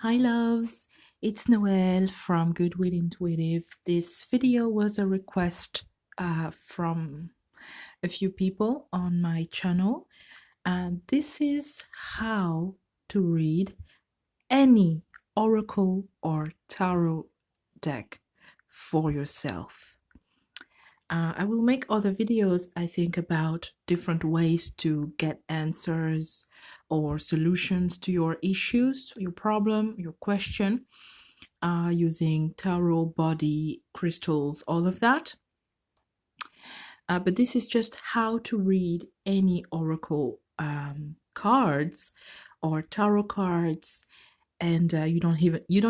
Hi loves, it's Noel from Good with Intuitive. This video was a request from a few people on my channel, and this is how to read any oracle or tarot deck for yourself. I will make other videos, I think, about different ways to get answers or solutions to your issues, your problem, your question, using tarot, body, crystals, all of that. But this is just how to read any oracle cards or tarot cards, and you don't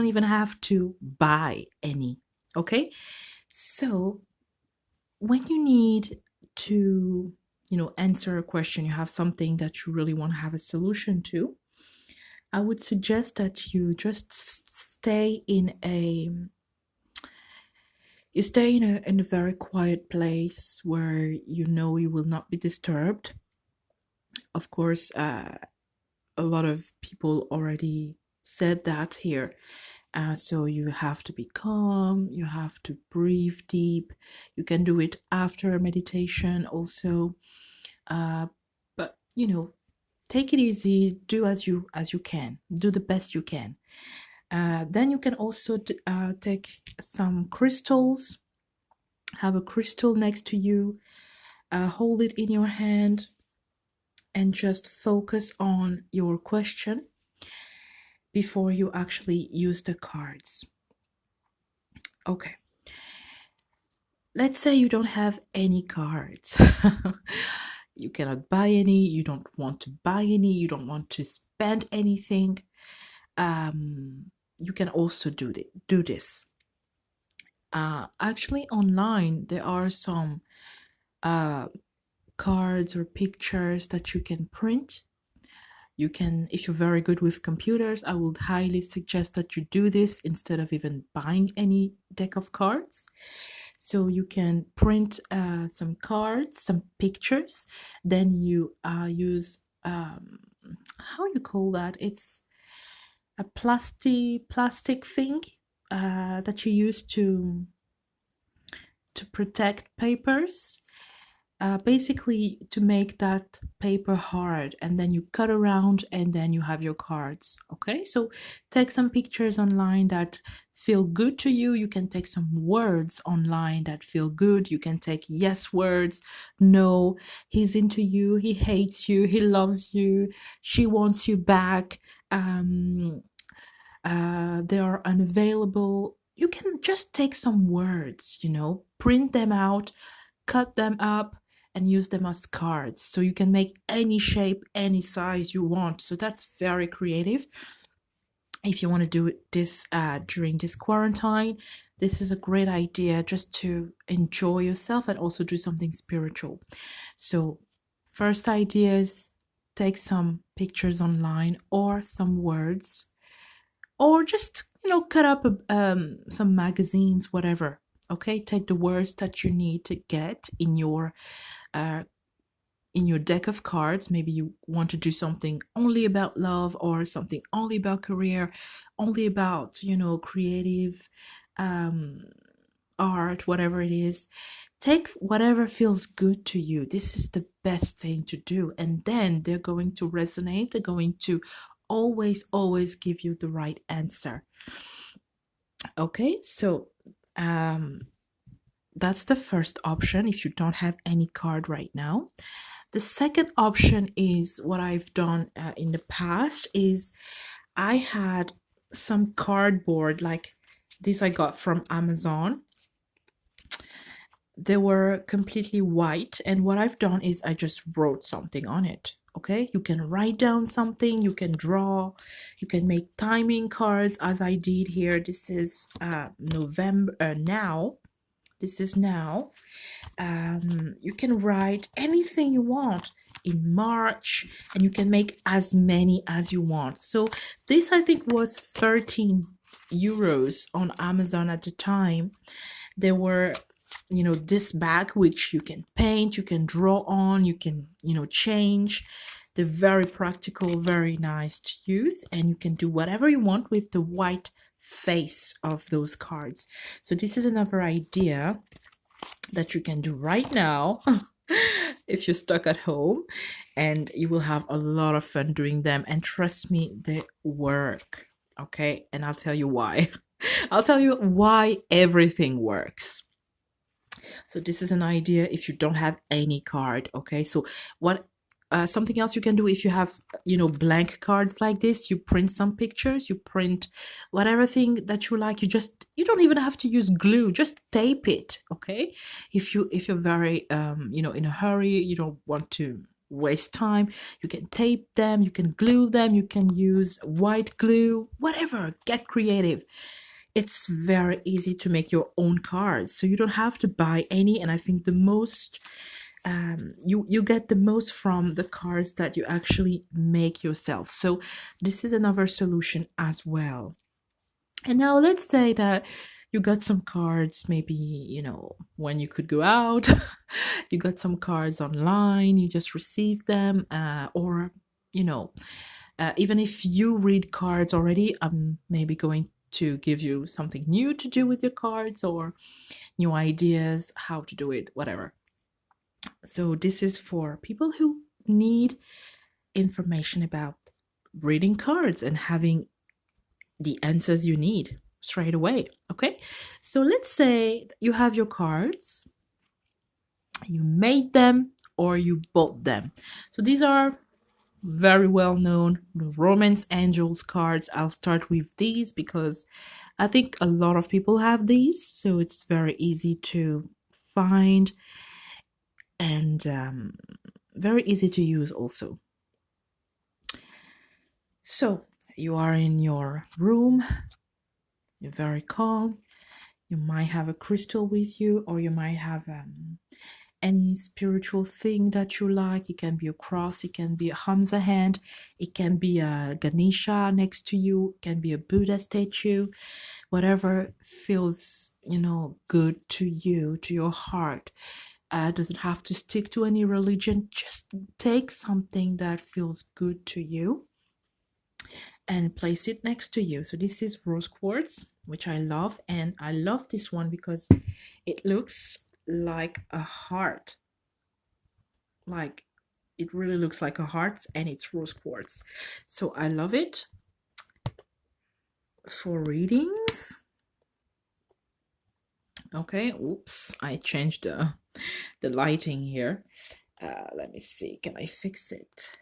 even have to buy any. Okay, so when you need to answer a question, you have something that you really want to have a solution to, I would suggest that you just stay in a very quiet place where you know you will not be disturbed. Of course, a lot of people already said that here. So you have to be calm, you have to breathe deep. You can do it after meditation also. But take it easy, do as you can, do the best you can. Then you can also take some crystals, have a crystal next to you, hold it in your hand, and just focus on your question before you actually use the cards. Okay. Let's say you don't have any cards. You cannot buy any, you don't want to buy any, you don't want to spend anything. You can also do this. Actually, online, there are some cards or pictures that you can print. You can, if you're very good with computers, I would highly suggest that you do this instead of even buying any deck of cards. So you can print some cards, some pictures, then you use how you call that? It's a plastic thing that you use to protect papers. Basically to make that paper hard, and then you cut around and then you have your cards. Okay, so take some pictures online that feel good to you. You can take some words online that feel good. You can take yes words, no, he's into you, he hates you, he loves you, she wants you back, they are unavailable. You can just take some words, print them out, cut them up, and use them as cards. So you can make any shape, any size you want. So that's very creative. If you want to do this during this quarantine, this is a great idea just to enjoy yourself and also do something spiritual. So first idea is take some pictures online or some words, or just cut up some magazines, whatever. Okay, take the words that you need to get in your deck of cards. Maybe you want to do something only about love, or something only about career, only about creative art, whatever it is. Take whatever feels good to you. This is the best thing to do, and then they're going to resonate. They're going to always give you the right answer. Okay, so that's the first option if you don't have any card right now. The second option is what I've done in the past. Is I had some cardboard like this I got from Amazon. They were completely white, and what I've done is I just wrote something on it. Okay, you can write down something, you can draw, you can make timing cards as I did here. This is November now. This is now. You can write anything you want in March, and you can make as many as you want. So this, I think, was 13 euros on Amazon at the time. There were this bag which you can paint, you can draw on, you can change. They're very practical, very nice to use, and you can do whatever you want with the white face of those cards. So this is another idea that you can do right now if you're stuck at home, and you will have a lot of fun doing them. And trust me, they work. Okay, and I'll tell you why. I'll tell you why everything works. So this is an idea if you don't have any card. Okay, so what something else you can do if you have, you know, blank cards like this, you print some pictures, you print whatever thing that you like. You don't even have to use glue, just tape it. Okay, if you're very you know, in a hurry, you don't want to waste time, you can tape them, you can glue them, you can use white glue, whatever. Get creative. It's very easy to make your own cards, so you don't have to buy any. And I think the most you get the most from the cards that you actually make yourself. So this is another solution as well. And now let's say that you got some cards, maybe, you know, when you could go out, you got some cards online, you just received them, or, you know, even if you read cards already, I'm maybe going to give you something new to do with your cards, or new ideas how to do it, whatever. So this is for people who need information about reading cards and having the answers you need straight away. Okay, so let's say you have your cards, you made them or you bought them. So these are very well known, the Romance Angels cards. I'll start with these because I think a lot of people have these, so it's very easy to find and very easy to use also. So you are in your room, you're very calm, you might have a crystal with you, or you might have any spiritual thing that you like. It can be a cross, it can be a Hamza hand, it can be a Ganesha next to you, it can be a Buddha statue, whatever feels, you know, good to you, to your heart. Doesn't have to stick to any religion, just take something that feels good to you and place it next to you. So this is rose quartz, which I love, and I love this one because it looks like a heart. Like, it really looks like a heart, and it's rose quartz. So I love it for readings. Okay, oops, I changed the lighting here. Let me see, can I fix it?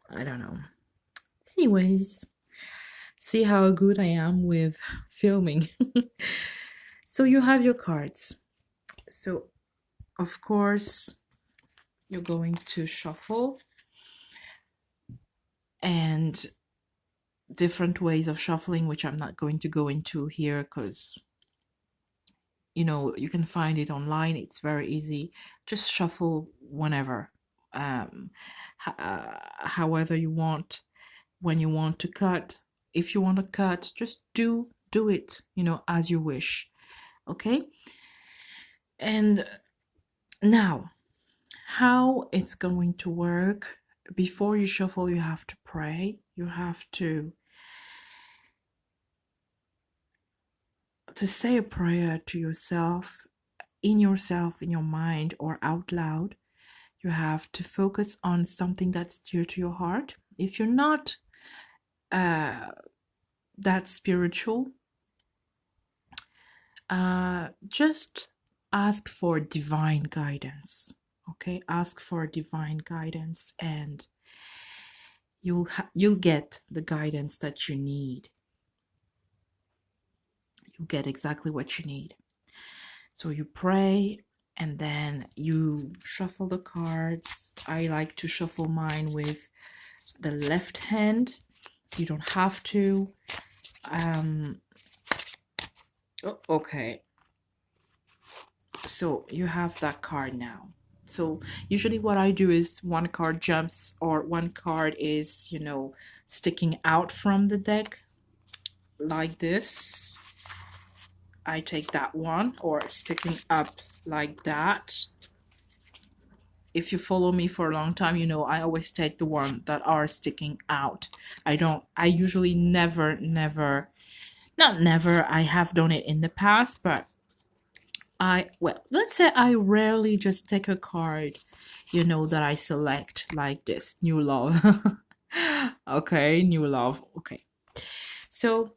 I don't know. Anyways, see how good I am with filming. So you have your cards. So of course you're going to shuffle, and different ways of shuffling, which I'm not going to go into here because, you know, you can find it online. It's very easy. Just shuffle whenever, however you want. When you want to cut, if you want to cut, just do it, you know, as you wish. Okay, and now how it's going to work: before you shuffle, you have to pray. You have to say a prayer to yourself, in your mind, or out loud. You have to focus on something that's dear to your heart. If you're not that spiritual, just ask for divine guidance. Okay, ask for divine guidance, and you'll get the guidance that you need. You'll get exactly what you need. So you pray, and then you shuffle the cards. I like to shuffle mine with the left hand. You don't have to. Okay. So you have that card now. So usually what I do is one card jumps, or one card is, you know, sticking out from the deck like this. I take that one, or sticking up like that. if you follow me for a long time, you know I always take the one that are sticking out. I usually never, not never, I have done it in the past, but well, let's say I rarely just take a card, that I select like this, new love. Okay, new love. Okay. So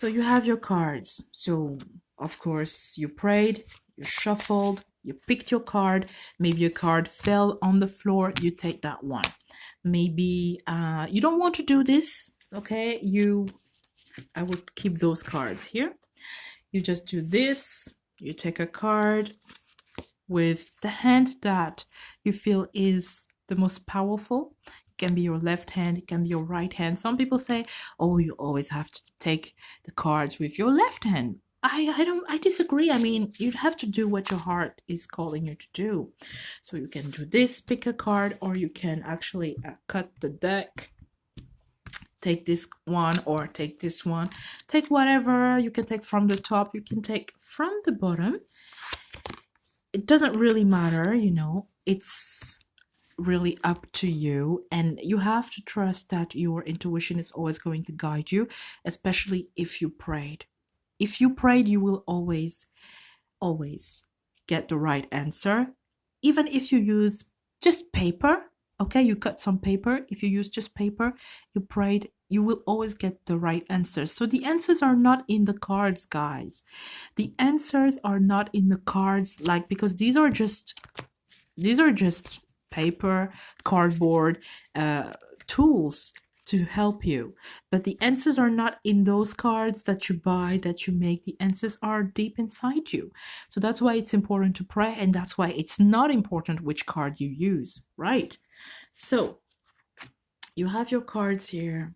you have your cards. So of course you prayed, you shuffled, you picked your card. Maybe your card fell on the floor, you take that one. Maybe you don't want to do this, okay? I would keep those cards here. You just do this, you take a card with the hand that you feel is the most powerful. It can be your left hand, it can be your right hand. Some people say, oh, you always have to take the cards with your left hand. I disagree. I mean, you have to do what your heart is calling you to do. So you can do this, pick a card, or you can actually cut the deck, take this one or take this one. Take whatever. You can take from the top, you can take from the bottom. It doesn't really matter, it's really up to you, and you have to trust that your intuition is always going to guide you, especially if you prayed. If you prayed, you will always get the right answer. Even if you use just paper, okay, you cut some paper, if you use just paper, you prayed, you will always get the right answers. So the answers are not in the cards, guys. The answers are not in the cards, like, because these are just paper, cardboard, tools to help you. But the answers are not in those cards that you buy, that you make. The answers are deep inside you. So that's why it's important to pray, and that's why it's not important which card you use, right? So you have your cards here,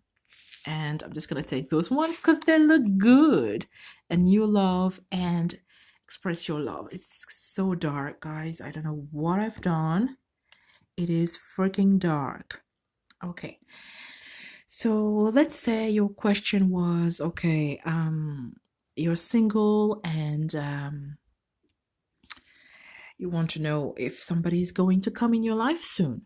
and I'm just gonna take those ones because they look good. And you love and express your love. It's so dark, guys. I don't know what I've done. It is freaking dark. Okay. So let's say your question was, okay, you're single and you want to know if somebody is going to come in your life soon.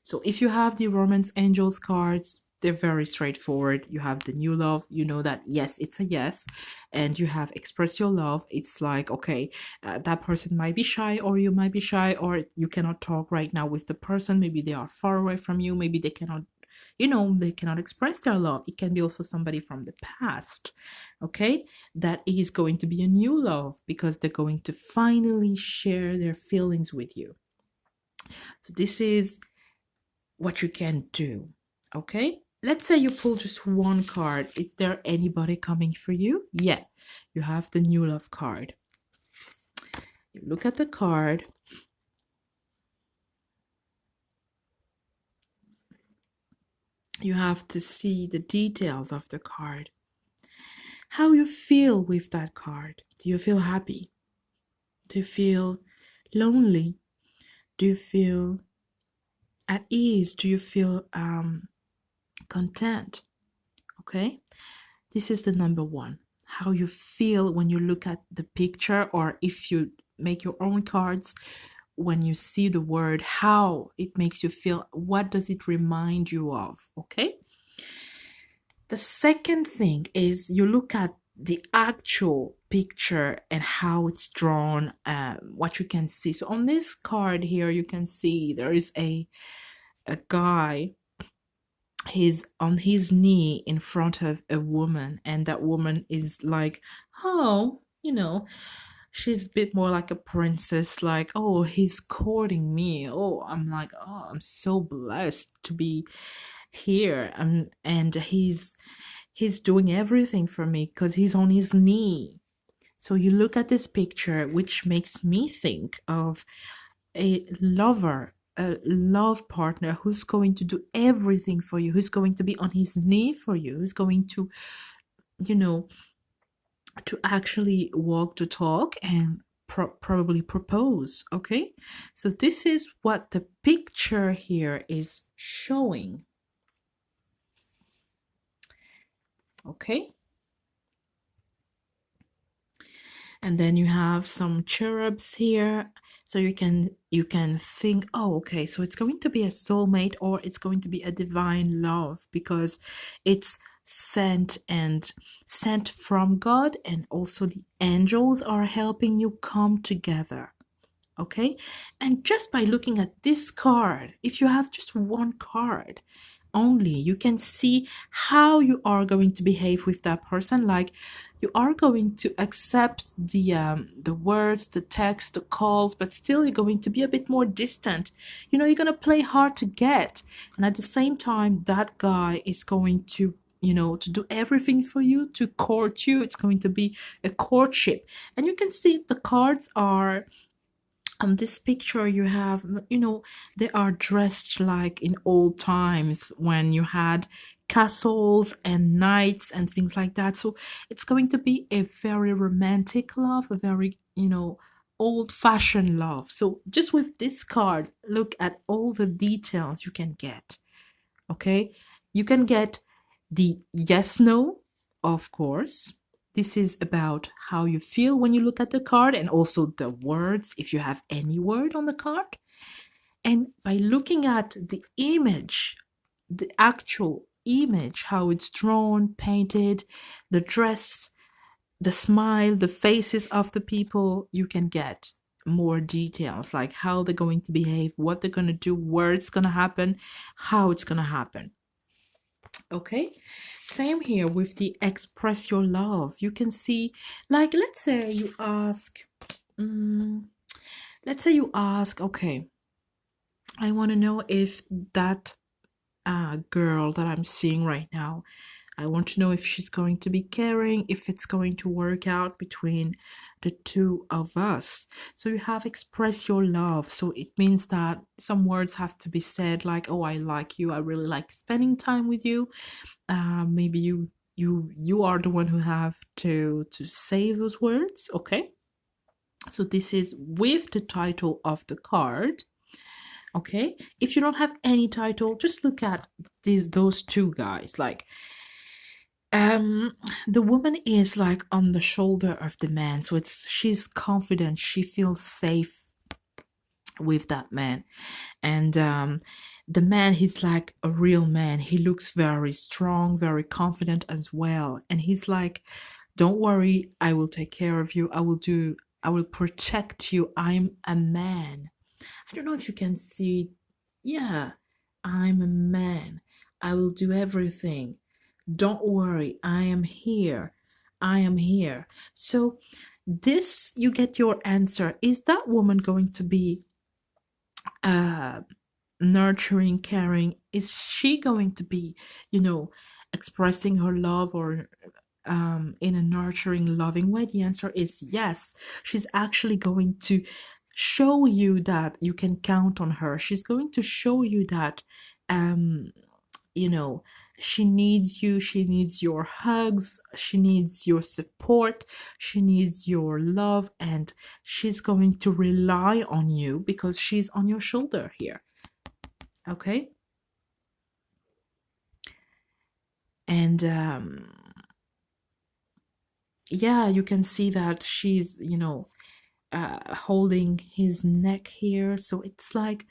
So if you have the Romance Angels cards, they're very straightforward. You have the new love, you know that yes, it's a yes. And you have express your love. It's like, okay, that person might be shy, or you might be shy, or you cannot talk right now with the person. Maybe they are far away from you. Maybe they cannot, they cannot express their love. It can be also somebody from the past, okay? That is going to be a new love because they're going to finally share their feelings with you. So this is what you can do, okay? Let's say you pull just one card. Is there anybody coming for you? Yeah, you have the new love card. You look at the card. You have to see the details of the card. How you feel with that card. Do you feel happy? Do you feel lonely? Do you feel at ease? Do you feel content? Okay, this is the number one. How you feel when you look at the picture, or if you make your own cards, when you see the word, how it makes you feel, what does it remind you of, okay? The second thing is you look at the actual picture and how it's drawn, what you can see. So on this card here, you can see there is a guy. He's on his knee in front of a woman, and that woman is like, oh, she's a bit more like a princess, like, oh, he's courting me. Oh, I'm like, oh, I'm so blessed to be here. And he's doing everything for me because he's on his knee. So you look at this picture, which makes me think of a lover, a love partner who's going to do everything for you, who's going to be on his knee for you, who's going to, to actually walk the talk and probably propose. Okay, so this is what the picture here is showing. Okay, and then you have some cherubs here, so you can think, oh, okay, so it's going to be a soulmate or it's going to be a divine love, because it's sent from God, and also the angels are helping you come together. Okay, and just by looking at this card, if you have just one card only, you can see how you are going to behave with that person. Like, you are going to accept the words, the text, the calls, but still you're going to be a bit more distant. You're going to play hard to get, and at the same time that guy is going to to do everything for you, to court you. It's going to be a courtship, and you can see the cards are on this picture. You have, they are dressed like in old times when you had castles and knights and things like that. So it's going to be a very romantic love, a very, old fashioned love. So just with this card, look at all the details you can get. Okay, you can get the yes no, of course. This is about how you feel when you look at the card, and also the words, if you have any word on the card. And by looking at the image, the actual image, how it's drawn, painted, the dress, the smile, the faces of the people, you can get more details, like how they're going to behave, what they're going to do, where it's going to happen, how it's going to happen. Okay, same here with the express your love. You can see, like, mm, let's say you ask, okay, I want to know if that girl that I'm seeing right now, I want to know if she's going to be caring, if it's going to work out between the two of us. So you have express your love. So it means that some words have to be said, like, oh, I like you, I really like spending time with you. Maybe you are the one who have to say those words. Okay, so this is with the title of the card. Okay, if you don't have any title, just look at those two guys. Like, the woman is like on the shoulder of the man, so she's confident, she feels safe with that man. And the man, he's like a real man, he looks very strong, very confident as well, and he's like, don't worry, I will take care of you, I will protect you, I'm a man. I don't know if you can see. Yeah, I'm a man, I will do everything, don't worry, I am here, I am here. So this, you get your answer. Is that woman going to be uh nurturing, caring? Is she going to be, expressing her love, or in a nurturing, loving way? The answer is yes. She's actually going to show you that you can count on her. She's going to show you that, um, you know, she needs you. She needs your hugs. She needs your support. She needs your love. And she's going to rely on you because she's on your shoulder here. Okay? And yeah, you can see that she's, holding his neck here. So it's like,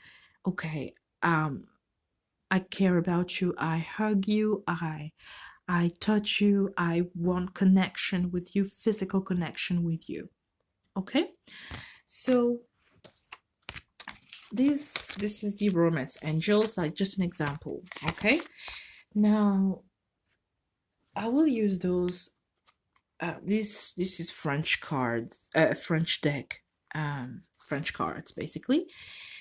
okay, I care about you. I hug you. I touch you. I want connection with you, physical connection with you. Okay? So this is the romance angels, like just an example. Okay? Now I will use those. This is French cards, French deck, French cards basically.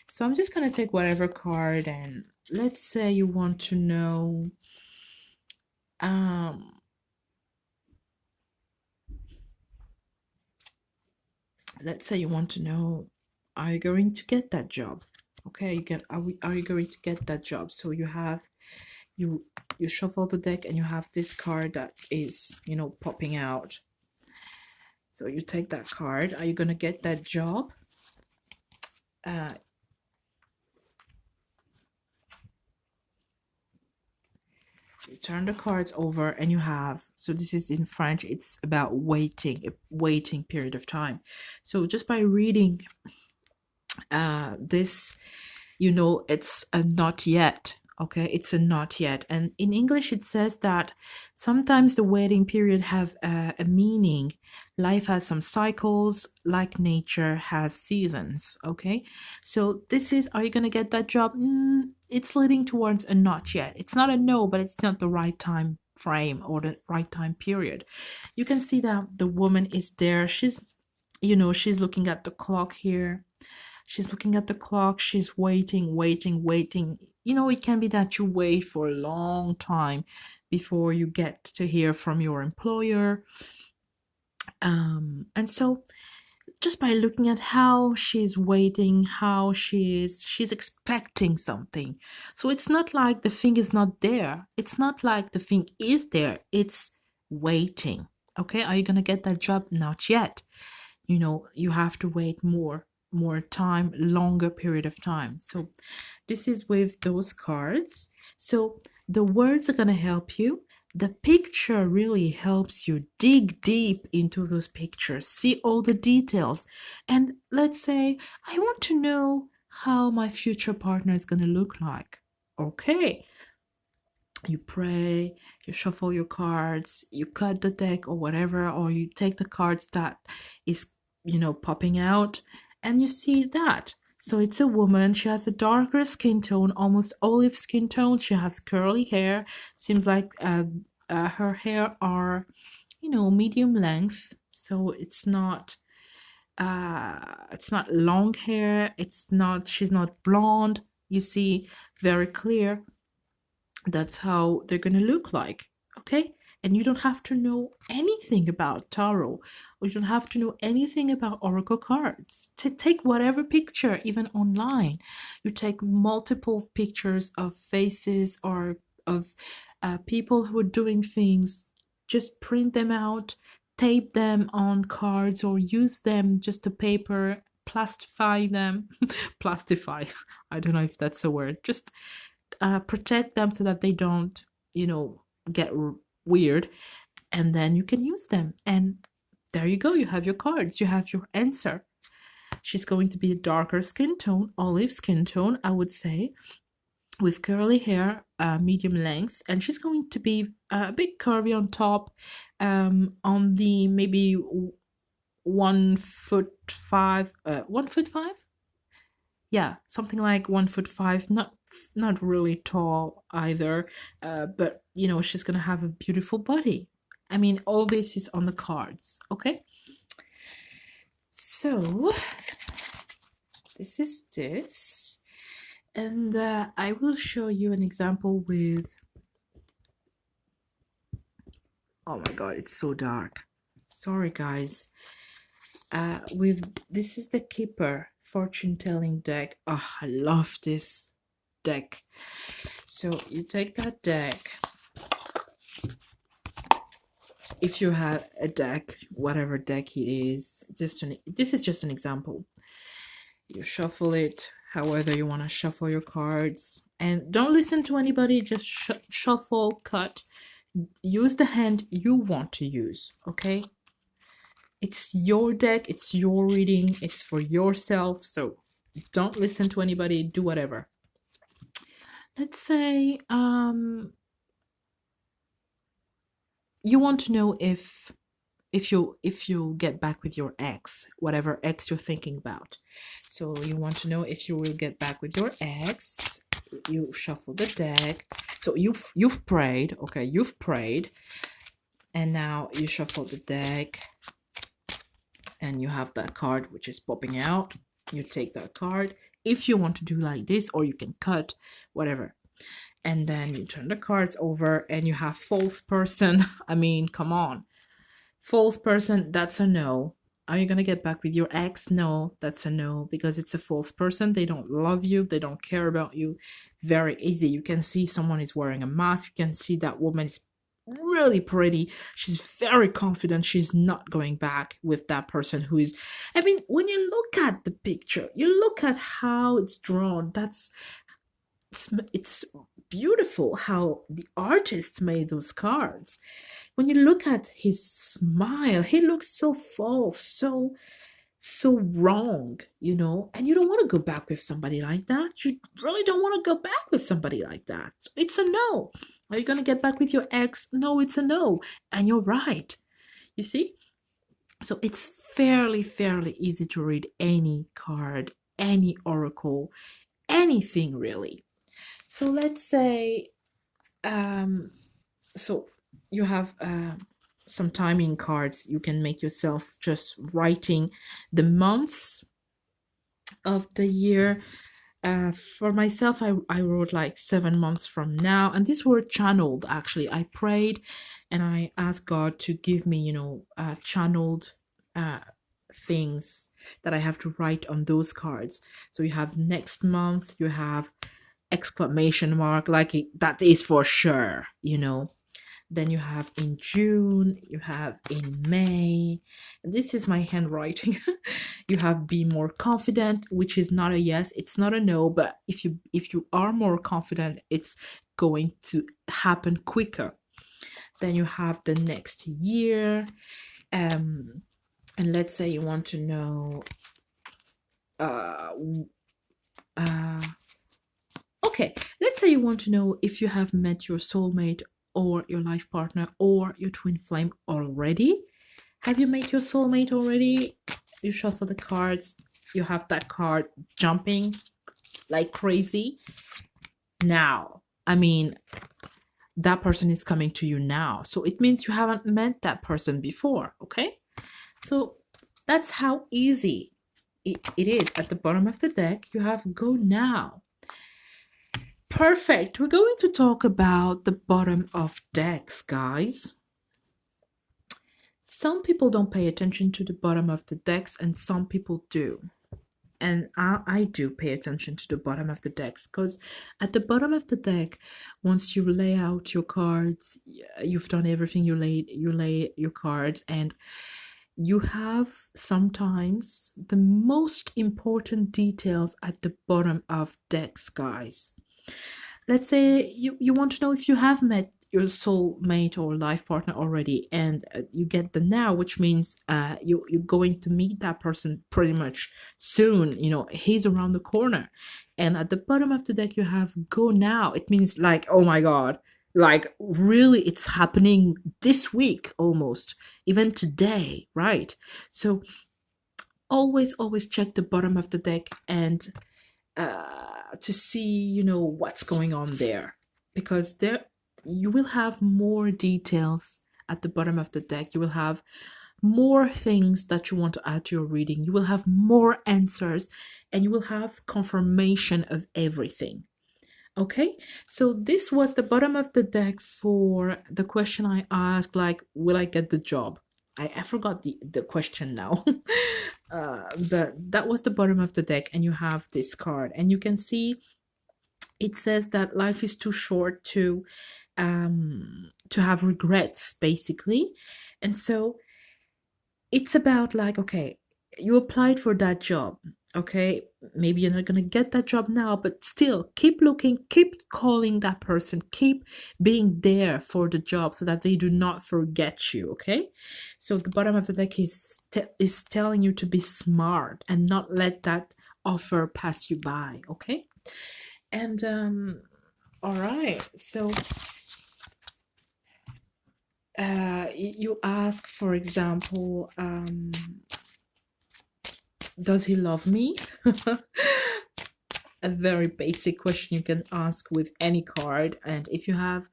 So I'm just gonna take whatever card, and let's say you want to know, um, let's say you want to know, are you going to get that job? Okay, are you going to get that job? So you you shuffle the deck, and you have this card that is, popping out. So you take that card. Are you gonna get that job? You turn the cards over and you have, so this is in French, it's about waiting, a waiting period of time. So just by reading this, it's a not yet. Okay, it's a not yet. And in English it says that sometimes the waiting period have a meaning. Life has some cycles, like nature has seasons. Okay, so this is, are you going to get that job? It's leading towards a not yet. It's not a no, but it's not the right time frame or the right time period. You can see that the woman is there. She's looking at the clock here. She's looking at the clock. She's waiting, waiting, waiting. It can be that you wait for a long time before you get to hear from your employer. And so just by looking at how she's waiting, how she's expecting something. So it's not like the thing is not there. It's not like the thing is there. It's waiting. Okay, are you gonna get that job? Not yet. You have to wait more time, longer period of time. So this is with those cards. So the words are going to help you. The picture really helps you dig deep into those pictures, see all the details. And let's say I want to know how my future partner is going to look like. Okay, you pray, you shuffle your cards, you cut the deck or whatever, or you take the cards that is, popping out, and you see that. So it's a woman. She has a darker skin tone, almost olive skin tone. She has curly hair. Seems like her hair are, medium length. So it's not long hair. She's not blonde. You see, very clear. That's how they're going to look like. Okay, and you don't have to know anything about tarot, or you don't have to know anything about oracle cards to take whatever picture. Even online, you take multiple pictures of faces or of people who are doing things. Just print them out, tape them on cards, or use them just a paper, plastify them. Plastify, I don't know if that's a word. Just protect them so that they don't, get weird, and then you can use them. And there you go. You have your cards. You have your answer. She's going to be a darker skin tone, olive skin tone, I would say, with curly hair, medium length, and she's going to be a bit curvy on top, on the maybe 1'5", 1'5". Yeah, something like 1'5". Not really tall either, but she's gonna have a beautiful body. I mean, all this is on the cards. Okay, so this is this, and I will show you an example with, oh my god, it's so dark, sorry guys. With this is the Keeper fortune telling deck. Oh, I love this deck. So you take that deck, if you have a deck, whatever deck it is, this is just an example. You shuffle it however you want to shuffle your cards, and don't listen to anybody. Just shuffle, cut, use the hand you want to use. Okay, it's your deck, it's your reading, it's for yourself, so don't listen to anybody, do whatever. Let's say you want to know if you'll get back with your ex, whatever ex you're thinking about. So you want to know if you will get back with your ex. You shuffle the deck. So you've prayed, okay, you've prayed, and now you shuffle the deck, and you have that card which is popping out. You take that card if you want to do like this, or you can cut, whatever. And then you turn the cards over and you have false person. I mean, come on. False person, that's a no. Are you gonna get back with your ex? No, that's a no, because it's a false person. They don't love you. They don't care about you. Very easy. You can see someone is wearing a mask. You can see that woman is really pretty. She's very confident she's not going back with that person who is, I mean, when you look at the picture, you look at how it's drawn, it's beautiful how the artist made those cards. When you look at his smile, he looks so false, so wrong, and you don't want to go back with somebody like that. You really don't want to go back with somebody like that. So it's a no. Are you going to get back with your ex? No, it's a no. And you're right. You see? So it's fairly easy to read any card, any oracle, anything really. So let's say, so you have some timing cards. You can make yourself just writing the months of the year. For myself, I wrote like 7 months from now, and these were channeled actually. I prayed and I asked God to give me, channeled things that I have to write on those cards. So you have next month, you have exclamation mark, like that is for sure, Then you have in June, you have in May. This is my handwriting. You have be more confident, which is not a yes, it's not a no, but if you are more confident, it's going to happen quicker. Then you have the next year. And let's say you want to know okay, let's say you want to know if you have met your soulmate or your life partner or your twin flame already. Have you met your soulmate already? You shuffle the cards, you have that card jumping like crazy. Now, I mean, that person is coming to you now. So it means you haven't met that person before, okay? So that's how easy it is. At the bottom of the deck, you have go now. Perfect. We're going to talk about the bottom of decks, guys. Some people don't pay attention to the bottom of the decks, and some people do. And I do pay attention to the bottom of the decks, because at the bottom of the deck, once you lay out your cards, you've done everything. You lay your cards, and you have sometimes the most important details at the bottom of decks, guys. Let's say you want to know if you have met your soulmate or life partner already, and you get the now, which means you're going to meet that person pretty much soon. He's around the corner. And at the bottom of the deck, you have go now. It means like, oh my God, like really it's happening this week, almost even today, right? So always check the bottom of the deck and to see what's going on there, because there you will have more details at the bottom of the deck. You will have more things that you want to add to your reading. You will have more answers, and you will have confirmation of everything. Okay, so this was the bottom of the deck for the question I asked, like, will I get the job? I forgot the question now. But that was the bottom of the deck, and you have this card, and you can see it says that life is too short to have regrets, basically. And so it's about like, okay, you applied for that job. Okay, maybe you're not going to get that job now, but still keep looking, keep calling that person, keep being there for the job so that they do not forget you. Okay, so the bottom of the deck is telling you to be smart and not let that offer pass you by. Okay, and all right, so you ask, for example, does he love me? A very basic question you can ask with any card. And if you have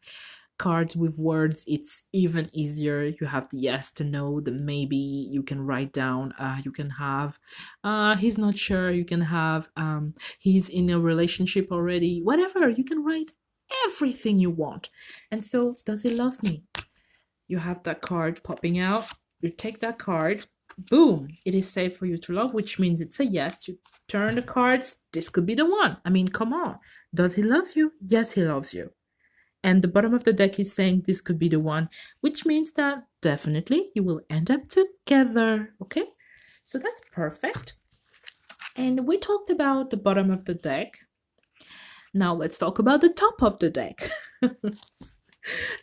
cards with words, it's even easier. You have the yes, to no, the maybe. You can write down, you can have he's not sure. You can have he's in a relationship already. Whatever, you can write everything you want. And so, does he love me? You have that card popping out. You take that card, boom, it is safe for you to love, which means it's a yes. You turn the cards, this could be the one. I mean, come on. Does he love you? Yes, he loves you. And the bottom of the deck is saying this could be the one, which means that definitely you will end up together. Okay, so that's perfect. And we talked about the bottom of the deck. Now let's talk about the top of the deck.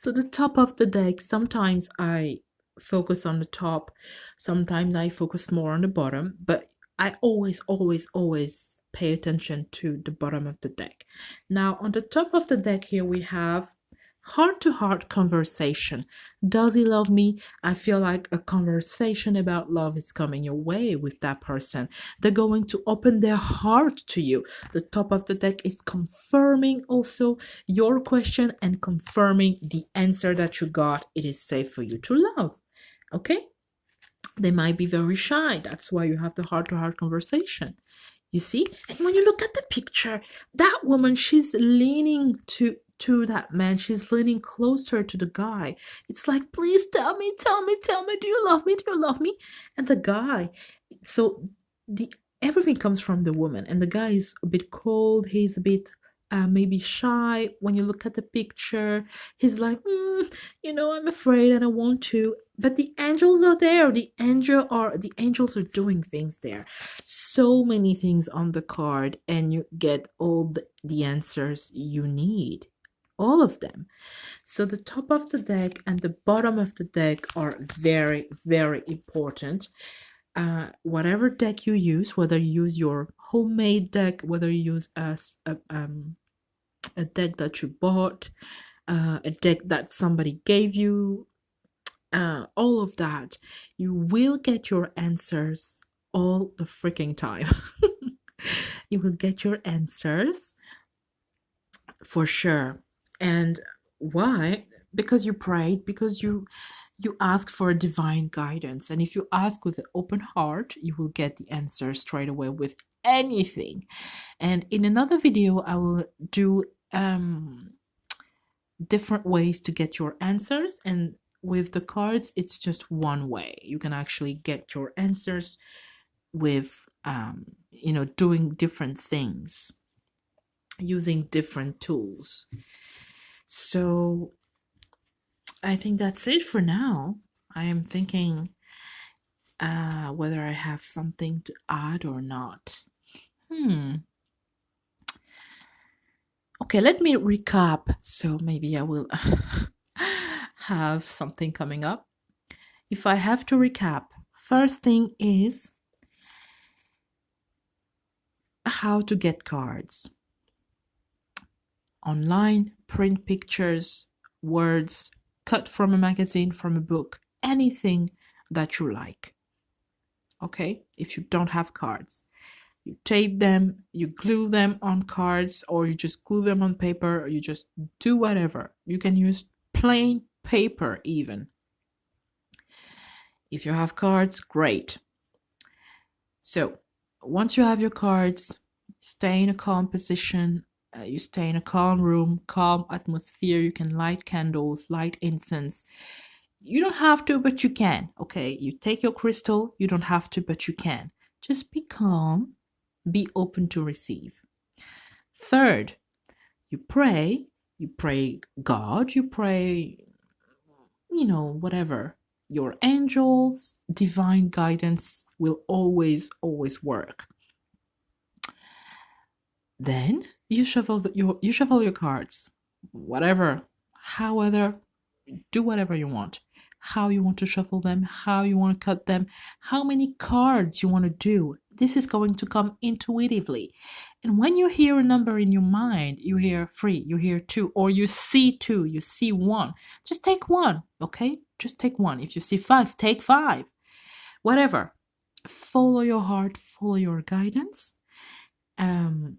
So the top of the deck, sometimes I focus on the top, sometimes I focus more on the bottom, but I always pay attention to the bottom of the deck. Now on the top of the deck here we have heart to heart conversation. Does he love me? I feel like a conversation about love is coming your way with that person. They're going to open their heart to you. The top of the deck is confirming also your question and confirming the answer that you got. It is safe for you to love. Okay? They might be very shy. That's why you have the heart to heart conversation. You see? And when you look at the picture, that woman, she's leaning to that man. She's leaning closer to the guy. It's like, please tell me, do you love me? Do you love me? And the guy, so the everything comes from the woman, and the guy is a bit cold. He's a bit maybe shy. When you look at the picture, he's like, I'm afraid and I want to. But the angels are there. The angels are doing things there. So many things on the card, and you get all the answers you need. All of them. So the top of the deck and the bottom of the deck are very, very important. Whatever deck you use, whether you use your homemade deck, whether you use a deck that you bought, a deck that somebody gave you, all of that, you will get your answers all the freaking time. You will get your answers for sure. And why? Because you prayed, because you ask for divine guidance. And if you ask with an open heart, you will get the answer straight away with anything. And in another video, I will do different ways to get your answers. And with the cards, it's just one way. You can actually get your answers with, doing different things, using different tools. So I think that's it for now. I am thinking whether I have something to add or not. Okay, let me recap. So maybe I will have something coming up. If I have to recap, first thing is how to get cards. Online, print pictures, words, cut from a magazine, from a book, anything that you like. Okay, if you don't have cards, you tape them, you glue them on cards, or you just glue them on paper, or you just do whatever. You can use plain paper even. If you have cards, great. So once you have your cards, stay in a calm position. You stay in a calm room, calm atmosphere. You can light candles, light incense. You don't have to, but you can. Okay, you take your crystal. You don't have to, but you can. Just be calm. Be open to receive. Third, you pray God, you pray, whatever. Your angels, divine guidance will always work. Then you shuffle your cards, whatever, however, do whatever you want. How you want to shuffle them, how you want to cut them, how many cards you want to do. This is going to come intuitively. And when you hear a number in your mind, you hear 3, you hear 2, or you see 2, you see 1. Just take 1, okay? Just take 1. If you see 5, take 5. Whatever. Follow your heart, follow your guidance. And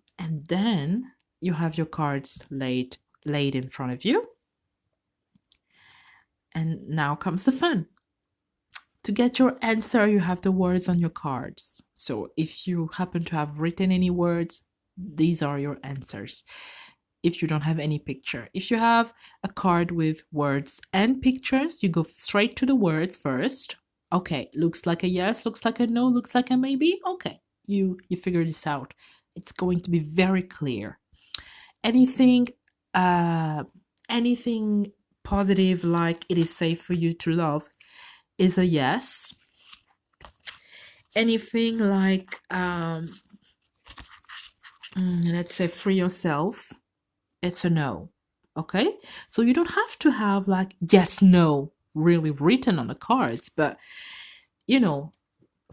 then you have your cards laid in front of you. And now comes the fun. To get your answer, you have the words on your cards. So if you happen to have written any words, these are your answers. If you don't have any picture. If you have a card with words and pictures, you go straight to the words first. Okay, looks like a yes, looks like a no, looks like a maybe. Okay, you figure this out. It's going to be very clear. Anything positive, like it is safe for you to love, is a yes. Anything like let's say free yourself, it's a no. Okay? So you don't have to have like yes, no really written on the cards, but you know,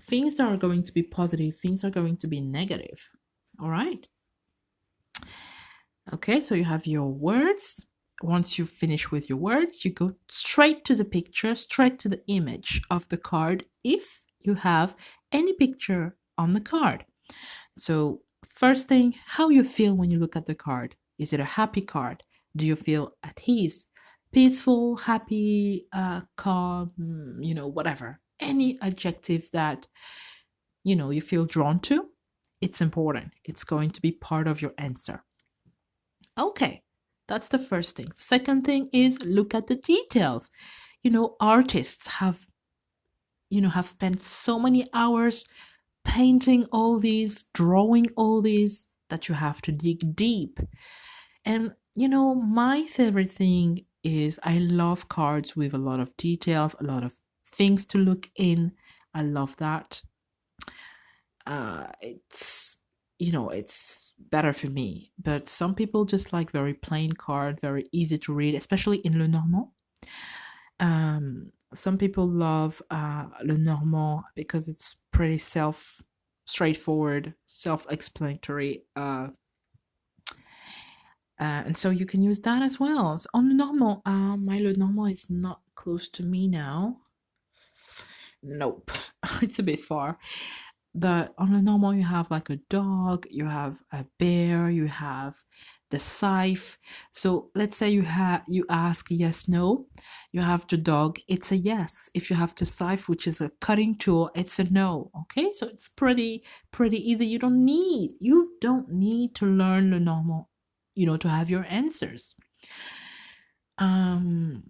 things are going to be positive, things are going to be negative. All right? Okay, so you have your words. Once you finish with your words, you go straight to the picture, straight to the image of the card if you have any picture on the card. So, first thing, how you feel when you look at the card. Is it a happy card? Do you feel at ease? Peaceful, happy, calm, whatever. Any adjective that, you feel drawn to, it's important. It's going to be part of your answer. Okay, that's the first thing. Second thing is look at the details. Artists have spent so many hours painting all these, drawing all these, that you have to dig deep. And my favorite thing is I love cards with a lot of details, a lot of things to look in. I love that. It's better for me. But some people just like very plain card, very easy to read, especially in Le Normand. Some people love Le Normand because it's pretty straightforward, self-explanatory. And so you can use that as well. So on Le Normand, my Le Normand is not close to me now. Nope, it's a bit far. But on Le Normand, you have like a dog, you have a bear, you have the scythe. So let's say you ask yes, no. You have the dog, it's a yes. If you have the scythe, which is a cutting tool, it's a no. Okay, so it's pretty easy. You don't need to learn Le Normand, to have your answers. And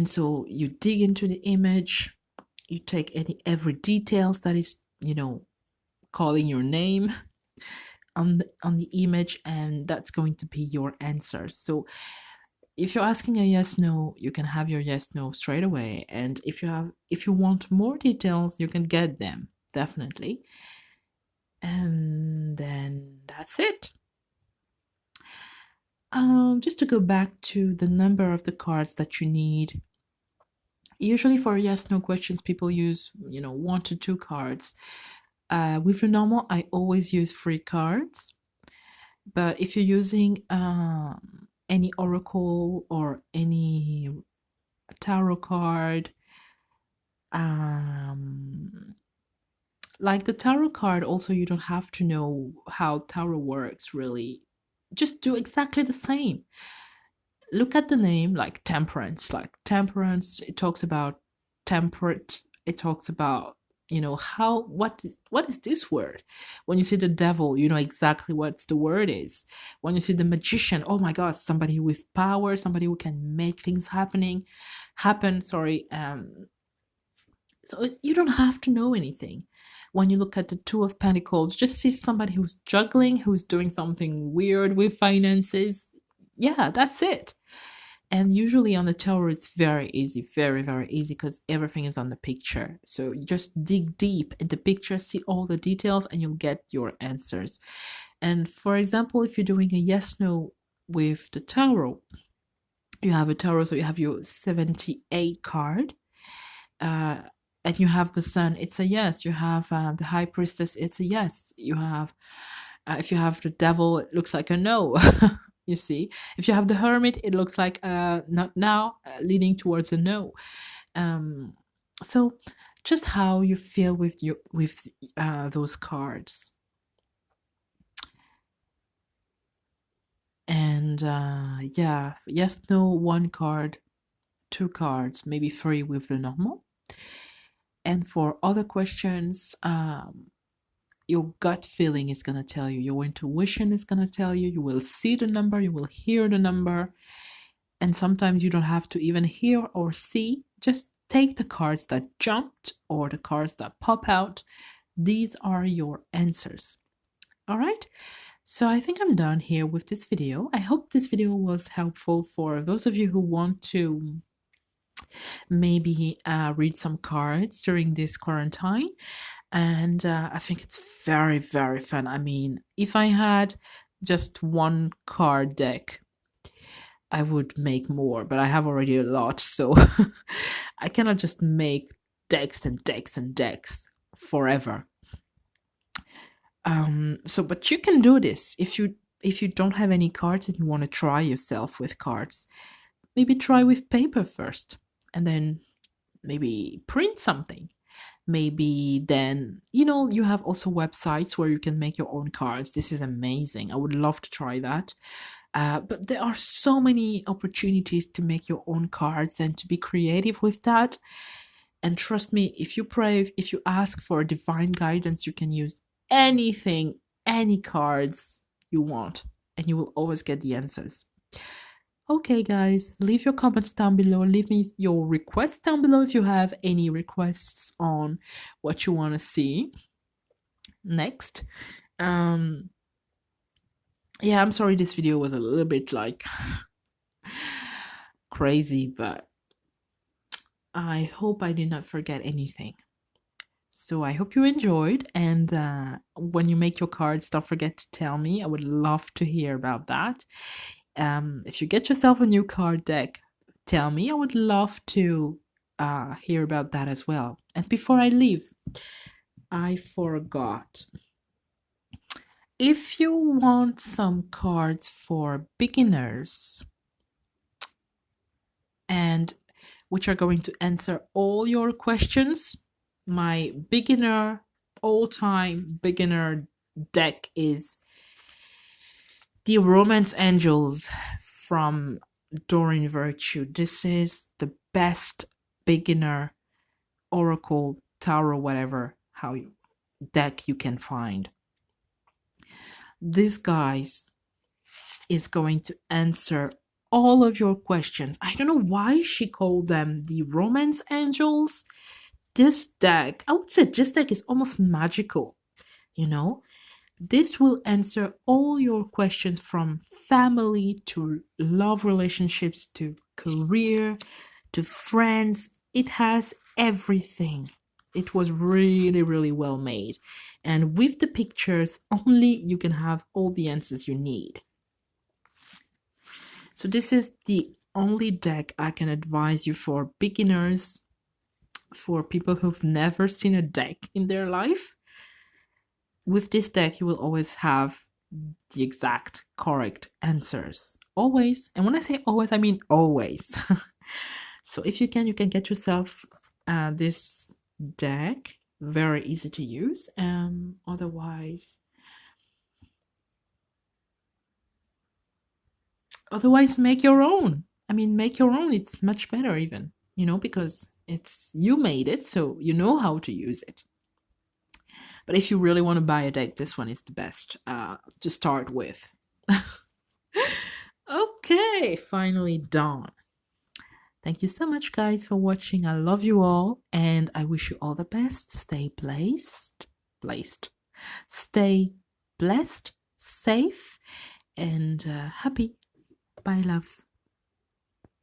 so you dig into the image, you take every details that is calling your name on the image, and that's going to be your answer. So if you're asking a yes no, you can have your yes no straight away, and if you want more details, you can get them, definitely. And then that's it. Just to go back to the number of the cards that you need. Usually for yes no questions, people use 1 to 2 cards. With the normal, I always use 3 cards. But if you're using any oracle or any tarot card, like the tarot card, also you don't have to know how tarot works really. Just do exactly the same. Look at the name, like temperance. Like temperance, it talks about temperate. It talks about what is this word. When you see the devil, you know exactly what the word is. When you see the magician, oh my god, somebody with power, somebody who can make things happen. Sorry. So you don't have to know anything. When you look at the Two of Pentacles, just see somebody who's juggling, who's doing something weird with finances. Yeah, that's it. And usually on the tower, it's very easy, very, very easy, because everything is on the picture. So you just dig deep in the picture, see all the details, and you'll get your answers. And for example, if you're doing a yes no with the tarot, you have a tarot, so you have your 78 card. And you have the sun, it's a yes. You have the high priestess, it's a yes. You have, if you have the devil, it looks like a no. You see, if you have the hermit, it looks like not now, leading towards a no. So just how you feel with those cards. And yeah, yes, no, 1 card, 2 cards, maybe 3 with the normal. And for other questions, your gut feeling is going to tell you, your intuition is going to tell you, you will see the number, you will hear the number. And sometimes you don't have to even hear or see, just take the cards that jumped or the cards that pop out. These are your answers. All right. So I think I'm done here with this video. I hope this video was helpful for those of you who want to maybe read some cards during this quarantine. And I think it's very, very fun. I mean, if I had just one card deck, I would make more, but I have already a lot, so I cannot just make decks and decks and decks forever. So but you can do this if you don't have any cards and you want to try yourself with cards. Maybe try with paper first, and then maybe print something. Maybe then, you have also websites where you can make your own cards. This is amazing. I would love to try that. But there are so many opportunities to make your own cards and to be creative with that. And trust me, if you pray, if you ask for divine guidance, you can use anything, any cards you want, and you will always get the answers. Okay, guys, leave your comments down below. Leave me your requests down below if you have any requests on what you want to see next. Yeah, I'm sorry this video was a little bit like crazy, but I hope I did not forget anything. So I hope you enjoyed, and when you make your cards, don't forget to tell me. I would love to hear about that. If you get yourself a new card deck, tell me. I would love to hear about that as well. And before I leave, I forgot. If you want some cards for beginners and which are going to answer all your questions, my beginner, all-time beginner deck is the Romance Angels from Doreen Virtue. This is the best beginner oracle, tarot, whatever deck you can find. This guys is going to answer all of your questions. I don't know why she called them the Romance Angels. This deck, I would say this deck is almost magical, This will answer all your questions from family to love relationships to career to friends. It has everything. It was really, really well made. And with the pictures, only you can have all the answers you need. So this is the only deck I can advise you for beginners, for people who've never seen a deck in their life. With this deck, you will always have the exact correct answers. Always. And when I say always, I mean always. So if you can get yourself this deck. Very easy to use. Otherwise, make your own. I mean, make your own. It's much better even, because you made it, so you know how to use it. But if you really want to buy a deck, this one is the best to start with. Okay, finally done. Thank you so much, guys, for watching. I love you all, and I wish you all the best. Stay stay blessed, safe, and happy. Bye, loves.